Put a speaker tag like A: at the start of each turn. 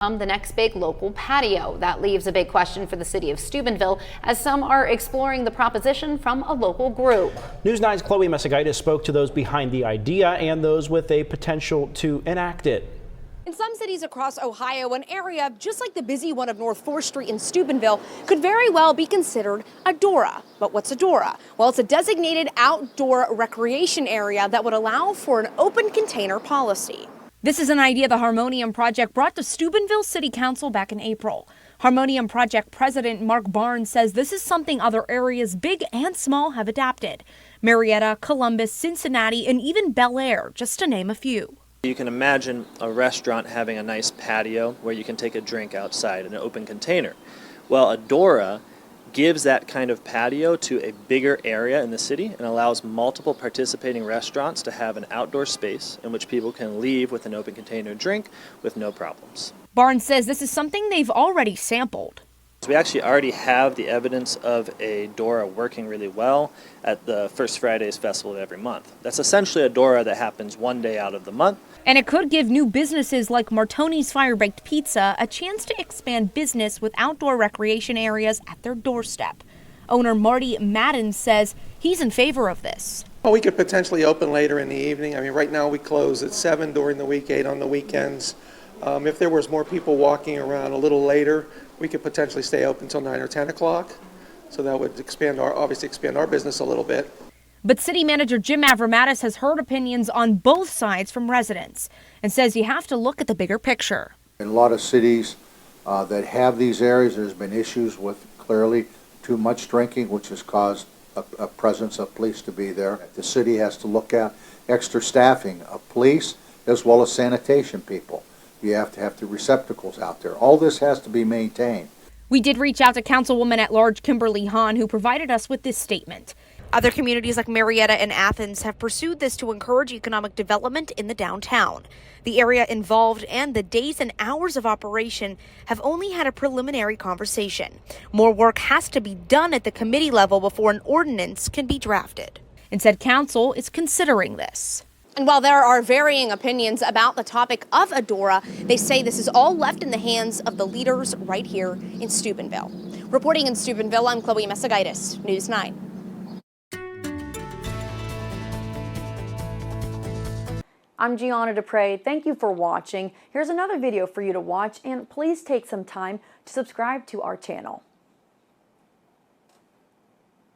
A: The next big local patio. That leaves a big question for the city of Steubenville, as some are exploring the proposition from a local group.
B: News 9's Chloe Messagaitis spoke to those behind the idea and those with a potential to enact it.
C: In some cities across Ohio, an area just like the busy one of North 4th Street in Steubenville could very well be considered a DORA. But what's a DORA? Well, it's a designated outdoor recreation area that would allow for an open container policy. This is an idea the Harmonium Project brought to Steubenville City Council back in April. Harmonium Project President Mark Barnes says this is something other areas, big and small, have adapted. Marietta, Columbus, Cincinnati, and even Bel Air, just to name a few.
D: You can imagine a restaurant having a nice patio where you can take a drink outside in an open container. Well, a DORA gives that kind of patio to a bigger area in the city and allows multiple participating restaurants to have an outdoor space in which people can leave with an open container drink with no problems.
C: Barnes says this is something they've already sampled.
D: So we actually already have the evidence of a DORA working really well at the First Fridays Festival of every month. That's essentially a DORA that happens one day out of the month.
C: And it could give new businesses like Martoni's Fire-Baked Pizza a chance to expand business with outdoor recreation areas at their doorstep. Owner Marty Madden says he's in favor of this.
E: Well, we could potentially open later in the evening. I mean, right now we close at 7 during the week, 8 on the weekends. If there was more people walking around a little later, we could potentially stay open until 9 or 10 o'clock. So that would obviously expand our business a little bit.
C: But City Manager Jim Avramidis has heard opinions on both sides from residents and says you have to look at the bigger picture.
F: In a lot of cities that have these areas, there's been issues with clearly too much drinking, which has caused a presence of police to be there. The city has to look at extra staffing of police as well as sanitation people. You have to have the receptacles out there. All this has to be maintained.
C: We did reach out to Councilwoman at Large Kimberly Hahn, who provided us with this statement. Other communities like Marietta and Athens have pursued this to encourage economic development in the downtown. The area involved and the days and hours of operation have only had a preliminary conversation. More work has to be done at the committee level before an ordinance can be drafted. Instead, council is considering this. And while there are varying opinions about the topic of a DORA, they say this is all left in the hands of the leaders right here in Steubenville. Reporting in Steubenville, I'm Chloe Messagaitis, News 9.
G: I'm Gianna Dupre. Thank you for watching. Here's another video for you to watch, and please take some time to subscribe to our channel.